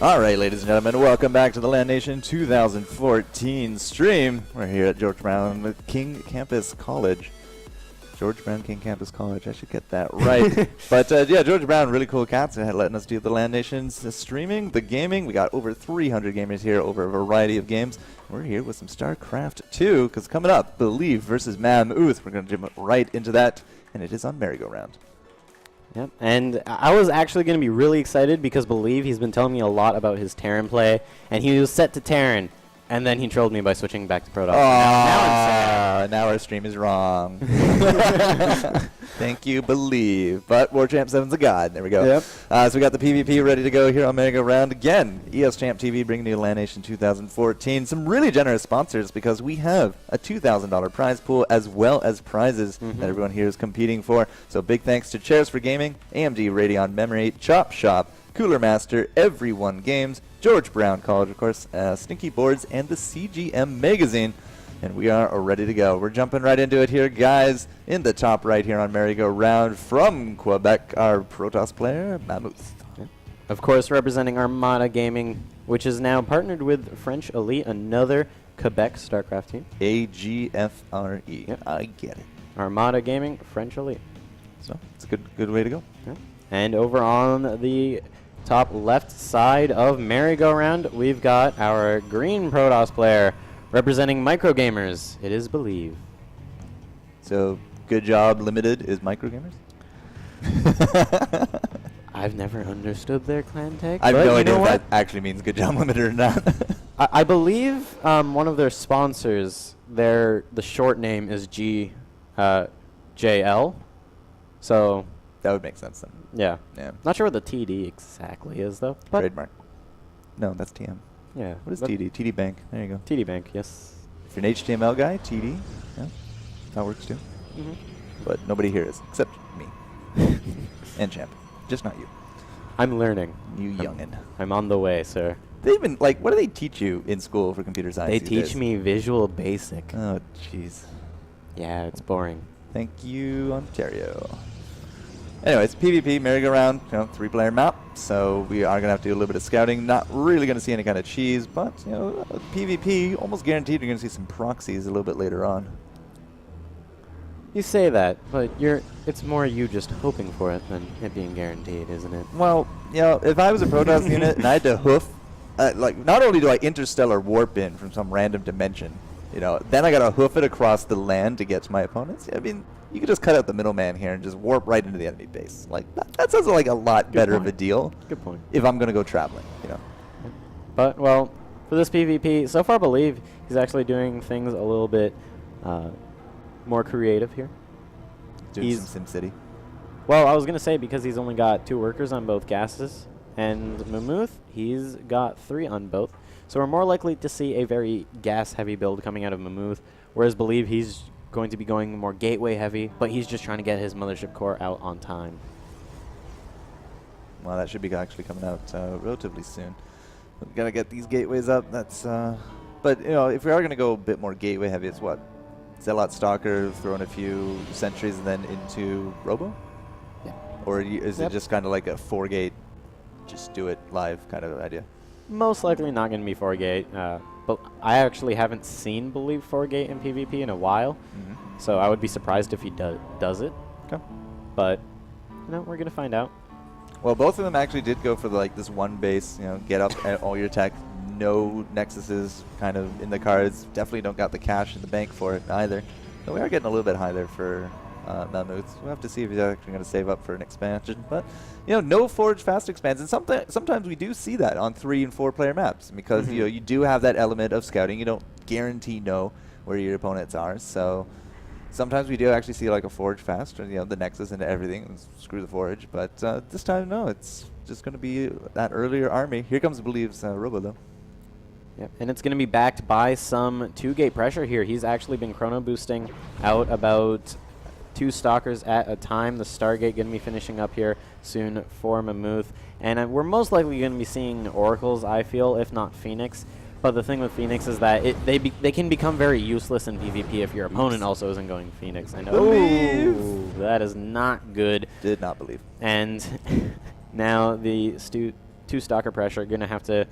All right, ladies and gentlemen, welcome back to the LANation 2014 stream. We're here at George Brown with King Campus College. George Brown King Campus College. I should get that right. But yeah, George Brown, really cool cats, letting us do the LANation's streaming, the gaming. We got over 300 gamers here over a variety of games. We're here with some StarCraft 2, because coming up, Believe versus Mammoth. We're going to jump right into that, and it is on merry-go-round. Yep, and I was actually going to be really excited because Believe, he's been telling me a lot about his Terran play, and he was set to Terran, and then he trolled me by switching back to Protoss. Now our stream is wrong. Thank you, Believe. But WarChamp 7's a god. There we go. Yep. So we got the PvP ready to go here on merry-go-round again. ESChamp TV bringing you LANation 2014. Some really generous sponsors because we have a $2,000 prize pool as well as prizes that everyone here is competing for. So big thanks to Chairs for Gaming, AMD Radeon Memory, Chop Shop, Cooler Master, Everyone Games, George Brown College, of course, Stinky Boards, and the CGM Magazine. And we are ready to go. We're jumping right into it here, guys. In the top right here on merry-go-round from Quebec, our Protoss player, Mammoth. Yeah. Of course, representing Armada Gaming, which is now partnered with French Elite, another Quebec StarCraft team. AGFRE. Yep. I get it. Armada Gaming, French Elite. So it's a good way to go. Yeah. And over on the top left side of merry-go-round, we've got our green Protoss player, representing micro gamers. It is Believe. So, Good Job Limited is micro gamers? I've never understood their clan tag. I have no idea if that actually means Good Job Limited or not. I believe one of their sponsors, the short name is JL. So that would make sense then. Yeah. Not sure what the TD exactly is though. But trademark. No, that's TM. Yeah. What is TD? TD Bank. There you go. TD Bank, yes. If you're an HTML guy, TD. Yeah. That works too. But nobody here is, except me. And Champ. Just not you. I'm learning. You youngin'. I'm on the way, sir. They even, like, what do they teach you in school for computer science? They teach me Visual Basic. Oh, jeez. Yeah, it's boring. Thank you, Ontario. Anyways, PvP, merry-go-round, 3-player map, so we are going to have to do a little bit of scouting. Not really going to see any kind of cheese, but, PvP, almost guaranteed you're going to see some proxies a little bit later on. You say that, but it's more you just hoping for it than it being guaranteed, isn't it? Well, if I was a Protoss unit and I had to hoof, not only do I interstellar warp in from some random dimension, then I got to hoof it across the land to get to my opponents. I mean, you could just cut out the middleman here and just warp right into the enemy base. Like, that sounds like a lot better of a deal. Good point. If I'm going to go traveling, But, well, for this PvP, so far Believe he's actually doing things a little bit more creative here. Doing some SimCity. Well, I was going to say because he's only got 2 workers on both gases, and Mammoth, he's got 3 on both. So we're more likely to see a very gas-heavy build coming out of Mammoth, whereas Believe he's going to be going more gateway-heavy, but he's just trying to get his mothership core out on time. Well, that should be actually coming out relatively soon. We've got to get these gateways up. That's, but, if we are going to go a bit more gateway-heavy, it's what? Zealot Stalker, throwing a few sentries and then into Robo? Yeah. Or is it just kind of like a 4-gate, just do it live kind of idea? Most likely not going to be 4-gate, but I actually haven't seen Believe 4-gate in PvP in a while, so I would be surprised if he does it. Okay. But, we're going to find out. Well, both of them actually did go for this one base, get up at all your tech, no nexuses kind of in the cards. Definitely don't got the cash in the bank for it either. So we are getting a little bit high there for Mammoth. We'll have to see if he's actually going to save up for an expansion. But, no Forge fast expansion. Sometimes we do see that on 3- and 4-player maps because, you do have that element of scouting. You don't guarantee know where your opponents are. So sometimes we do actually see like a Forge fast or, the Nexus and everything. And screw the Forge. But this time, no, it's just going to be that earlier army. Here comes Believe's Robo, though. Yep, and it's going to be backed by some 2-gate pressure here. He's actually been chrono boosting out about 2 Stalkers at a time. The Stargate going to be finishing up here soon for Mammoth. And we're most likely going to be seeing Oracles, I feel, if not Phoenix. But the thing with Phoenix is that they can become very useless in PvP if your opponent also isn't going Phoenix. I know. Ooh, that is not good. Did not believe. And now the astute 2 Stalker pressure, going to have to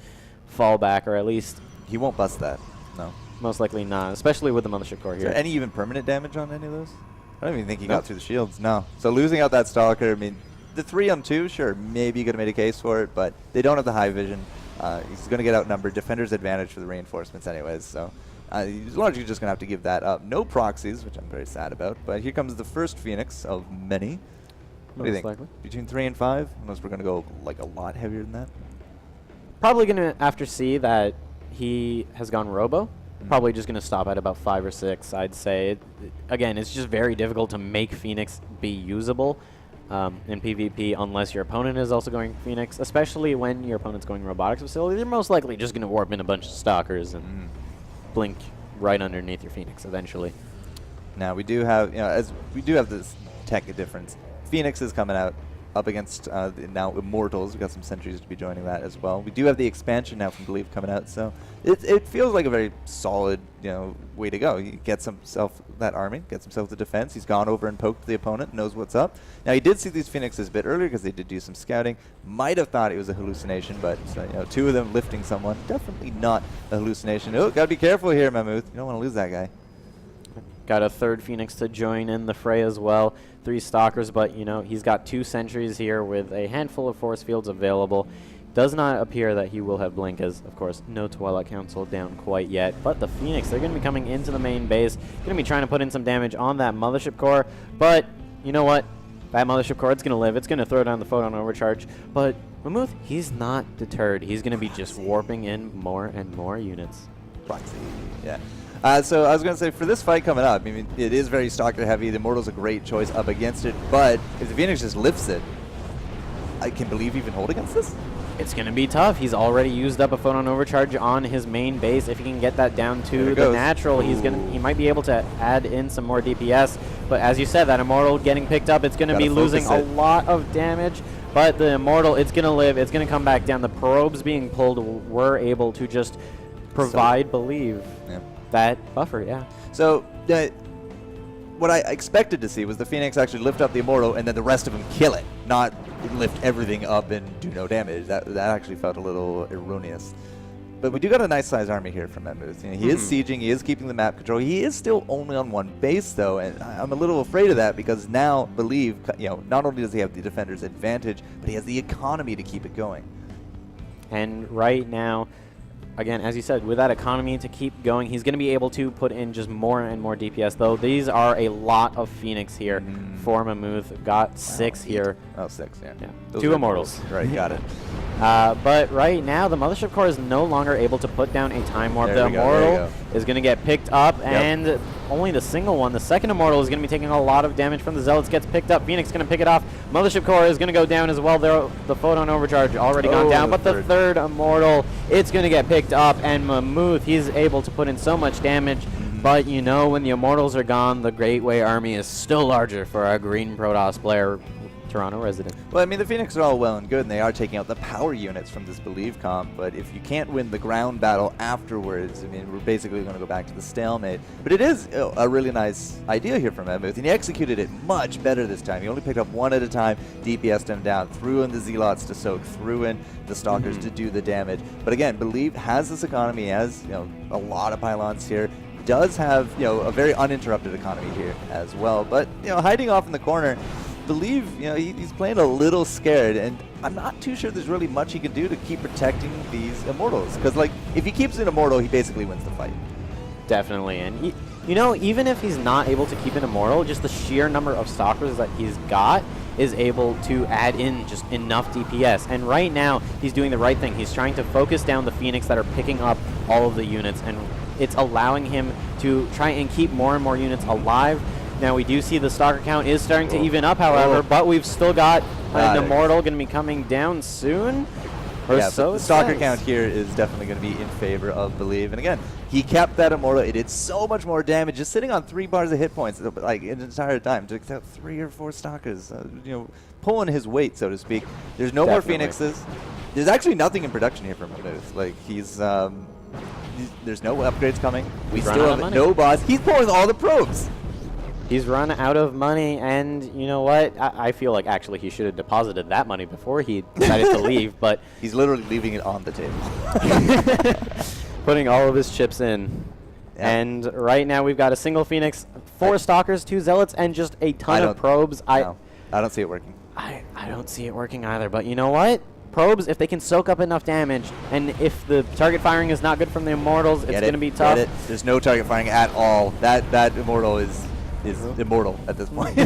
fall back, or at least... He won't bust that, no. Most likely not, especially with the Mothership Core here. Is there any even permanent damage on any of those? I don't even think he got through the shields, no. So losing out that Stalker, I mean, the 3-on-2, sure, maybe you could have made a case for it, but they don't have the high vision. He's going to get outnumbered. Defender's advantage for the reinforcements anyways, so he's largely just going to have to give that up. No proxies, which I'm very sad about, but here comes the first Phoenix of many. What do you think? Likely. Between 3 and 5? Unless we're going to go like a lot heavier than that? Probably going to, after see that he has gone Robo, probably just going to stop at about 5 or 6, I'd say. Again, it's just very difficult to make Phoenix be usable in PvP unless your opponent is also going Phoenix, especially when your opponent's going Robotics Facility. They're most likely just going to warp in a bunch of Stalkers and blink right underneath your Phoenix eventually. Now, we do have, as we do have this tech difference. Phoenix is coming out up against now Immortals. We've got some sentries to be joining that as well. We do have the expansion now from Believe coming out, so it feels like a very solid way to go. He gets himself that army, gets himself the defense. He's gone over and poked the opponent, knows what's up. Now he did see these Phoenixes a bit earlier because they did do some scouting. Might have thought it was a hallucination, but 2 of them lifting someone, definitely not a hallucination. Oh, gotta be careful here, Mammoth. You don't want to lose that guy. Got a 3rd Phoenix to join in the fray as well. 3 Stalkers, but he's got 2 sentries here with a handful of force fields available. Does not appear that he will have blink, as of course no Twilight Council down quite yet. But the Phoenix, they're going to be coming into the main base, going to be trying to put in some damage on that Mothership Core. But you know what? That Mothership Core, it's going to live. It's going to throw down the photon overcharge. But Mammoth, he's not deterred. He's going to be just warping in more and more units. Proxy, yeah. So I was going to say, for this fight coming up, I mean, it is very Stalker heavy. The Immortal's a great choice up against it, but if the Phoenix just lifts it, I can believe even hold against this? It's going to be tough. He's already used up a photon overcharge on his main base. If he can get that down to the natural, he might be able to add in some more DPS. But as you said, that Immortal getting picked up, it's going to be losing a lot of damage. But the Immortal, it's going to live. It's going to come back down. The probes being pulled were able to just provide, believe. Yeah. That buffer, yeah. So what I expected to see was the Phoenix actually lift up the Immortal and then the rest of them kill it, not lift everything up and do no damage. That actually felt a little erroneous. But we do got a nice sized army here from Mammoth. He is sieging, he is keeping the map control. He is still only on 1 base though, and I'm a little afraid of that because now Believe, not only does he have the defender's advantage, but he has the economy to keep it going. And right now, again, as you said, with that economy to keep going, he's going to be able to put in just more and more DPS, though these are a lot of Phoenix here for Mammoth. Got 6 here. Oh, 6, yeah. 2 Immortals. Right, got it. But right now, the Mothership Core is no longer able to put down a Time Warp. The Immortal is going to get picked up, and only the single one. The second Immortal is going to be taking a lot of damage from the Zealots. Gets picked up. Phoenix going to pick it off. Mothership Core is going to go down as well. The Photon Overcharge already gone down, but the third Immortal, it's going to get picked up, and Mammoth, he's able to put in so much damage. But when the Immortals are gone, the Gateway Army is still larger for our Green Protoss player, Toronto resident. Well, I mean, the Phoenix are all well and good, and they are taking out the power units from this Believe comp, but if you can't win the ground battle afterwards, I mean, we're basically going to go back to the stalemate. But it is a really nice idea here from Mammoth, and he executed it much better this time. He only picked up 1 at a time, DPS'd them down, threw in the Zealots to soak, threw in the Stalkers to do the damage. But again, Believe has this economy, has a lot of pylons here, does have a very uninterrupted economy here as well. But hiding off in the corner, Believe he's playing a little scared, and I'm not too sure there's really much he can do to keep protecting these Immortals. Because if he keeps an Immortal, he basically wins the fight. Definitely, and even if he's not able to keep an Immortal, just the sheer number of Stalkers that he's got is able to add in just enough DPS. And right now, he's doing the right thing. He's trying to focus down the Phoenix that are picking up all of the units, and it's allowing him to try and keep more and more units alive. Now, we do see the Stalker count is starting to even up, however, but we've still got an Immortal going to be coming down soon. Yeah, so the Stalker count here is definitely going to be in favor of Believe. And again, he kept that Immortal. It did so much more damage, just sitting on 3 bars of hit points, like an entire time. Took out 3 or 4 Stalkers, pulling his weight, so to speak. There's no more Phoenixes. There's actually nothing in production here for Mammoth. Like, there's no upgrades coming. We still have no boss. He's pulling all the probes. He's run out of money, and you know what? I feel like actually he should have deposited that money before he decided to leave, but he's literally leaving it on the table. Putting all of his chips in. Yeah. And right now we've got a single Phoenix, 4 Stalkers, 2 Zealots, and just a ton of probes. I don't see it working. I don't see it working either, but you know what? Probes, if they can soak up enough damage, and if the target firing is not good from the Immortals, it's going to be tough. There's no target firing at all. That Immortal is immortal at this point.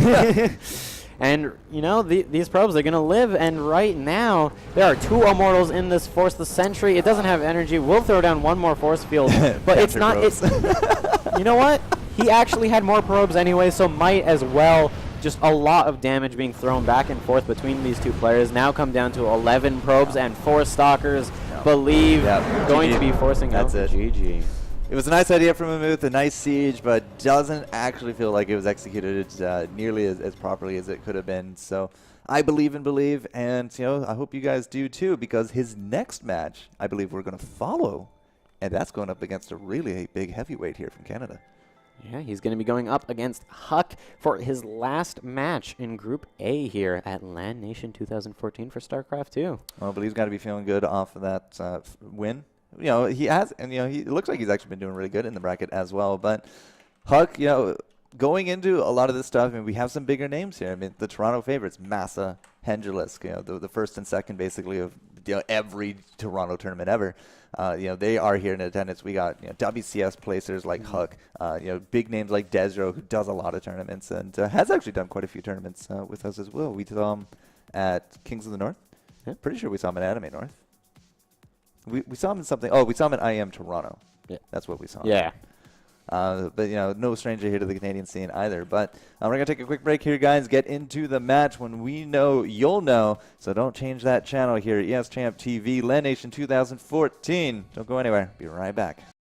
And, you know, these probes are going to live, and right now, there are 2 Immortals in this Force the Sentry. It doesn't have energy. We'll throw down 1 more Force Field, but it's not... you know what? He actually had more probes anyway, so might as well. Just a lot of damage being thrown back and forth between these 2 players. Now come down to 11 probes and 4 Stalkers. Believe going to be forcing out GG. It was a nice idea from Amuth, a nice siege, but doesn't actually feel like it was executed nearly as properly as it could have been. So I believe and believe, and you know, I hope you guys do too, because his next match, I believe we're going to follow, and that's going up against a really big heavyweight here from Canada. Yeah, he's going to be going up against Huck for his last match in Group A here at LANation 2014 for StarCraft 2. Well, but he's got to be feeling good off of that win. You know, he has, and you know, it looks like he's actually been doing really good in the bracket as well. But Huck, you know, going into a lot of this stuff, I mean, we have some bigger names here. I mean, the Toronto favorites, Massa, Hendrilisk, you know, the first and second basically of every Toronto tournament ever. You know, they are here in attendance. We got WCS placers like Huck, you know, big names like Desro, who does a lot of tournaments and has actually done quite a few tournaments with us as well. We saw him at Kings of the North. Yeah. Pretty sure we saw him at Anime North. We saw him in something. Oh, we saw him at IM Toronto. Yeah, that's what we saw. Yeah. But, you know, no stranger here to the Canadian scene either. But we're going to take a quick break here, guys. Get into the match. When we know, you'll know. So don't change that channel here. ESChamp TV, LANation 2014. Don't go anywhere. Be right back.